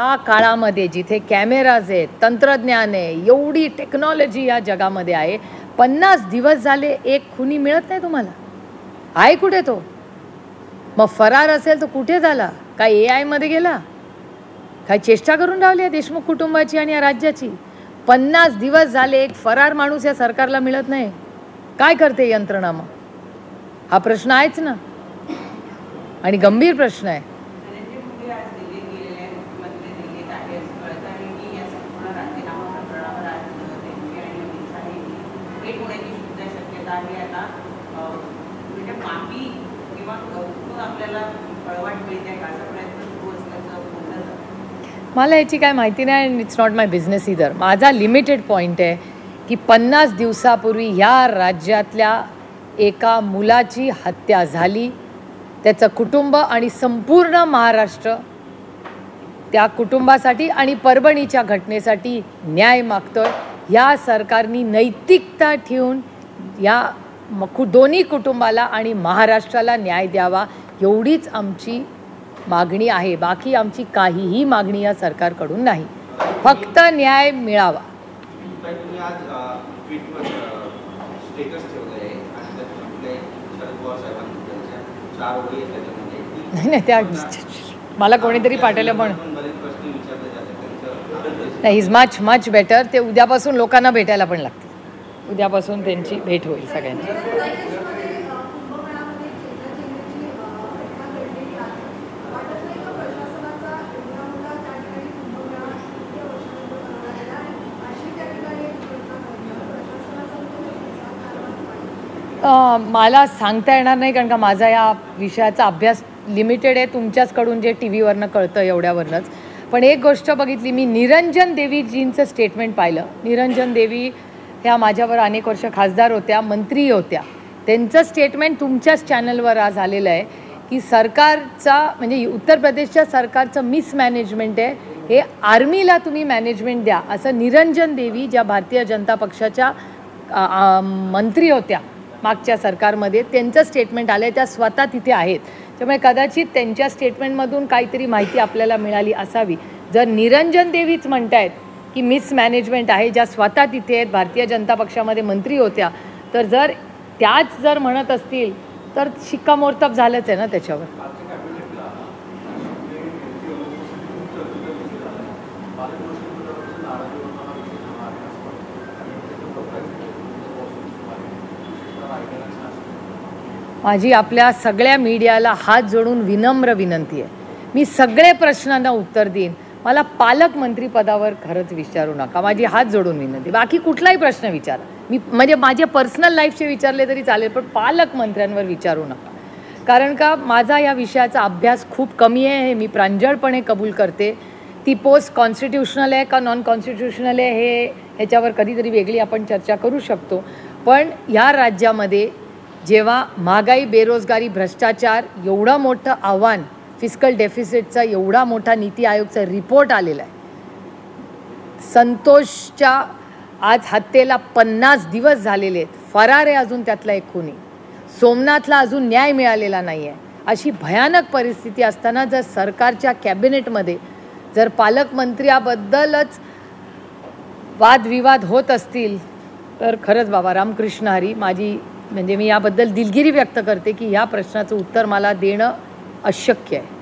या काळामध्ये जिथे कॅमेराज आहेत, तंत्रज्ञान आहे, एवढी टेक्नॉलॉजी या जगामध्ये आहे, 50 दिवस झाले एक खुनी मिळत नाही तुम्हाला. आहे कुठे तो? मग फरार असेल तर कुठे झाला? काय AI मध्ये गेला? काय चेष्टा करून राहिली आहे देशमुख कुटुंबाची आणि या राज्याची? 50 दिवस झाले एक फरार माणूस या सरकारला मिळत नाही. काय करते यंत्रणा मग? हा प्रश्न आहेच ना, आणि गंभीर प्रश्न आहे. मला याची काय माहिती नाही आणि इट्स नॉट माय बिझनेस इदर. माझा लिमिटेड पॉईंट आहे की 50 दिवसापूर्वी ह्या राज्यातल्या एका मुलाची हत्या झाली. त्याचं कुटुंब आणि संपूर्ण महाराष्ट्र त्या कुटुंबासाठी आणि परभणीच्या घटनेसाठी न्याय मागतोय. या सरकारनी नैतिकता ठेवून या दोन्ही कुटुंबाला आणि महाराष्ट्राला न्याय द्यावा, एवढीच आमची मागणी आहे. बाकी आमची काहीही मागणी या सरकारकडून नाही, फक्त न्याय मिळावा. नाही त्या मला कोणीतरी पाठवलं पण नाही. Is much better. ते उद्यापासून लोकांना भेटायला पण लागते. उद्यापासून त्यांची भेट होईल सगळ्यांची. मला सांगता येणार नाही, कारण का माझा या विषयाचा अभ्यास लिमिटेड आहे. तुमच्याचकडून जे TV वरनं कळतं एवढ्यावरनंच. पण एक गोष्ट बघितली मी, निरंजन देवीजींचं स्टेटमेंट पाहिलं. निरंजन देवी ह्या माझ्यावर अनेक वर्ष खासदार होत्या, मंत्री होत्या. त्यांचं स्टेटमेंट तुमच्याच चॅनलवर आज आलेलं आहे की सरकारचा म्हणजे उत्तर प्रदेशच्या सरकारचं मिसमॅनेजमेंट आहे, हे आर्मीला तुम्ही मॅनेजमेंट द्या, असं निरंजन देवी ज्या भारतीय जनता पक्षाच्या मंत्री होत्या मागच्या सरकारमध्ये, त्यांचं स्टेटमेंट आलं आहे. त्या स्वतः तिथे आहेत, त्यामुळे कदाचित त्यांच्या स्टेटमेंटमधून काहीतरी माहिती आपल्याला मिळाली असावी. जर निरंजन देवीच म्हणतायत की मिसमॅनेजमेंट आहे, ज्या स्वतः तिथे आहेत, भारतीय जनता पक्षामध्ये मंत्री होत्या, तर जर त्याच जर म्हणत असतील तर शिक्कामोर्तब झालंच आहे ना त्याच्यावर. माझी आपल्या सगळ्या मीडियाला हात जोडून विनम्र विनंती आहे, मी सगळे प्रश्नांना उत्तर देईन. मला पालकमंत्री पदावर खरंच विचारू नका, माझी हात जोडून विनंती. बाकी कुठलाही प्रश्न विचारा, मी म्हणजे माझे पर्सनल लाईफचे विचारले तरी चालेल, पण पालकमंत्र्यांवर विचारू नका. कारण का माझा या विषयाचा अभ्यास खूप कमी आहे, हे मी प्रांजळपणे कबूल करते. ती पोस्ट कॉन्स्टिट्युशनल आहे का नॉन कॉन्स्टिट्युशनल आहे हे ह्याच्यावर कधीतरी वेगळी आपण चर्चा करू शकतो. पण ह्या राज्यामध्ये जेव्हा महागाई, बेरोजगारी, भ्रष्टाचार एवढं मोठं आव्हान, फिस्कल डेफिसिटचा एवढा मोठा नीती आयोगचा रिपोर्ट आलेला आहे, संतोषच्या आज हत्येला 50 दिवस झालेले आहेत, फरार आहे अजून त्यातला एक खुनी, सोमनाथला अजून न्याय मिळालेला नाही आहे, अशी भयानक परिस्थिती असताना जर सरकारच्या कॅबिनेटमध्ये जर पालकमंत्र्याबद्दलच वादविवाद होत असतील तर खरंच बाबा रामकृष्ण हरी. माझी म्हणजे मी याबद्दल दिलगिरी व्यक्त करते की ह्या प्रश्नाचं उत्तर मला देणं अशक्य आहे.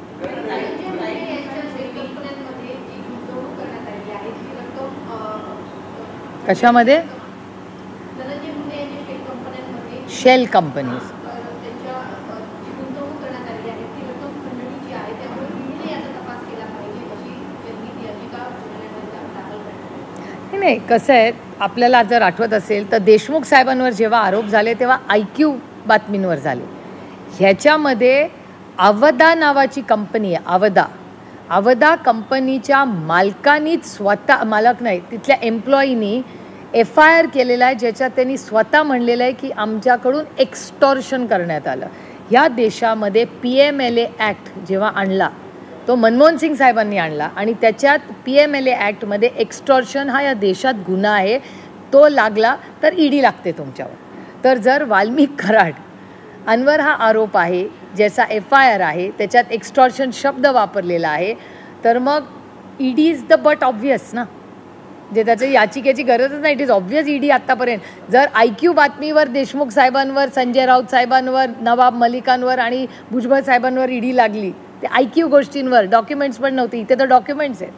कशामध्ये? Shell companies. नाही, कसं आहे, आपल्याला जर आठवत असेल तर देशमुख साहेबांवर जेव्हा आरोप झाले तेव्हा IQ बातमींवर झाले. ह्याच्यामध्ये अवधा नावाची कंपनी आहे, अवधा कंपनीच्या मालकानीच स्वतः, मालक नाही तिथल्या एम्प्लॉईनी FIR केलेला आहे, ज्याच्यात त्यांनी स्वतः म्हणलेलं आहे की आमच्याकडून एक्स्टॉर्शन करण्यात आलं. ह्या देशामध्ये PMLA ॲक्ट जेव्हा आणला, तो मनमोहन सिंग साहेबांनी आणला, आणि त्याच्यात PMLA ॲक्टमध्ये एक्स्टॉर्शन हा या देशात गुन्हा आहे. तो लागला तर ED लागते तुमच्यावर. तर जर वाल्मिक कराड अंवर हा आरोप आहे, ज्याचा FIR आहे, त्याच्यात एक्स्टॉर्शन शब्द वापरलेला आहे, तर मग ED is the but obvious ना, जे त्याच्या याचिकेची गरजच नाही. इट इज ऑब्व्हियस ईडी आत्तापर्यंत जर IQ बातमीवर देशमुख साहेबांवर, संजय राऊत साहेबांवर, नवाब मलिकांवर आणि भुजबळ साहेबांवर ईडी लागली, ते IQ गोष्टींवर डॉक्युमेंट्स पण नव्हते. इथे तर डॉक्युमेंट्स आहेत.